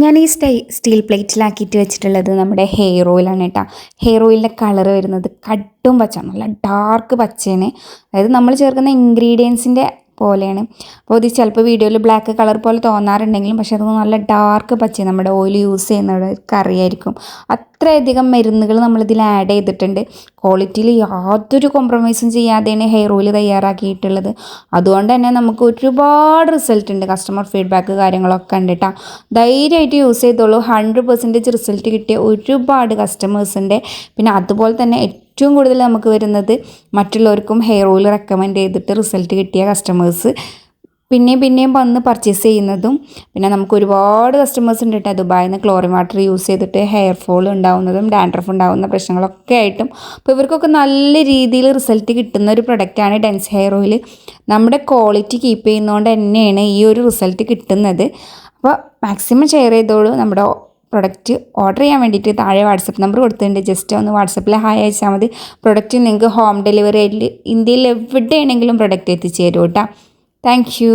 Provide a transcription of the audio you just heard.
ഞാൻ ഈ സ്റ്റീൽ പ്ലേറ്റിലാക്കിയിട്ട് വെച്ചിട്ടുള്ളത് നമ്മുടെ ഹെയർ ഓയിലാണ് കേട്ടോ. ഹെയർ ഓയിലിൻ്റെ കളർ വരുന്നത് കട്ടും പച്ച, നല്ല ഡാർക്ക് പച്ചയാണ്. അതായത് നമ്മൾ ചേർക്കുന്ന ഇൻഗ്രീഡിയൻസിൻ്റെ പോലെയാണ്. അപ്പോൾ ഇത് ചിലപ്പോൾ വീഡിയോയിൽ ബ്ലാക്ക് കളർ പോലെ തോന്നാറുണ്ടെങ്കിലും പക്ഷേ അത് നല്ല ഡാർക്ക് പച്ച നമ്മുടെ ഓയിൽ യൂസ് ചെയ്യുന്നവർക്ക് അറിയായിരിക്കും. അത്രയധികം മരുന്നുകൾ നമ്മളിതിൽ ആഡ് ചെയ്തിട്ടുണ്ട്. ക്വാളിറ്റിയിൽ യാതൊരു കോംപ്രമൈസും ചെയ്യാതെയാണ് ഹെയർ ഓയിൽ തയ്യാറാക്കിയിട്ടുള്ളത്. അതുകൊണ്ട് തന്നെ നമുക്ക് ഒരുപാട് റിസൾട്ട് ഉണ്ട്. കസ്റ്റമർ ഫീഡ്ബാക്ക് കാര്യങ്ങളൊക്കെ ഉണ്ട് കേട്ടോ. ധൈര്യമായിട്ട് യൂസ് ചെയ്തോളൂ. 100% റിസൾട്ട് കിട്ടിയ ഒരുപാട് കസ്റ്റമേഴ്സിൻ്റെ. പിന്നെ അതുപോലെ തന്നെ ഏറ്റവും കൂടുതൽ നമുക്ക് വരുന്നത് മറ്റുള്ളവർക്കും ഹെയർ ഓയിൽ റെക്കമെൻഡ് ചെയ്തിട്ട് റിസൾട്ട് കിട്ടിയ കസ്റ്റമേഴ്സ് പിന്നെയും വന്ന് പർച്ചേസ് ചെയ്യുന്നതും. പിന്നെ നമുക്ക് ഒരുപാട് കസ്റ്റമേഴ്സ് ഉണ്ട് കേട്ടോ ദുബായിൽ നിന്ന് ക്ലോറിൻ വാട്ടർ യൂസ് ചെയ്തിട്ട് ഹെയർ ഫോൾ ഉണ്ടാവുന്നതും ഡാൻഡ്രഫ് ഉണ്ടാവുന്ന പ്രശ്നങ്ങളൊക്കെ ആയിട്ടും. അപ്പോൾ ഇവർക്കൊക്കെ നല്ല രീതിയിൽ റിസൾട്ട് കിട്ടുന്ന ഒരു പ്രൊഡക്റ്റാണ് ഡെൻസ് ഹെയർ ഓയിൽ. നമ്മുടെ ക്വാളിറ്റി കീപ്പ് ചെയ്യുന്നതുകൊണ്ട് തന്നെയാണ് ഈ ഒരു റിസൾട്ട് കിട്ടുന്നത്. അപ്പോൾ മാക്സിമം ഷെയർ ചെയ്തോളൂ. നമ്മുടെ പ്രൊഡക്റ്റ് ഓർഡർ ചെയ്യാൻ വേണ്ടിയിട്ട് താഴെ വാട്സപ്പ് നമ്പർ കൊടുത്തിട്ടുണ്ട്. ജസ്റ്റ് ഒന്ന് വാട്സപ്പിൽ ഹായ് അയച്ചാൽ മതി. പ്രൊഡക്റ്റ് നിങ്ങൾക്ക് ഹോം ഡെലിവറി ആയിട്ട് ഇന്ത്യയിൽ എവിടെയാണെങ്കിലും പ്രൊഡക്റ്റ് എത്തിച്ചു തരും കേട്ടോ. Thank you.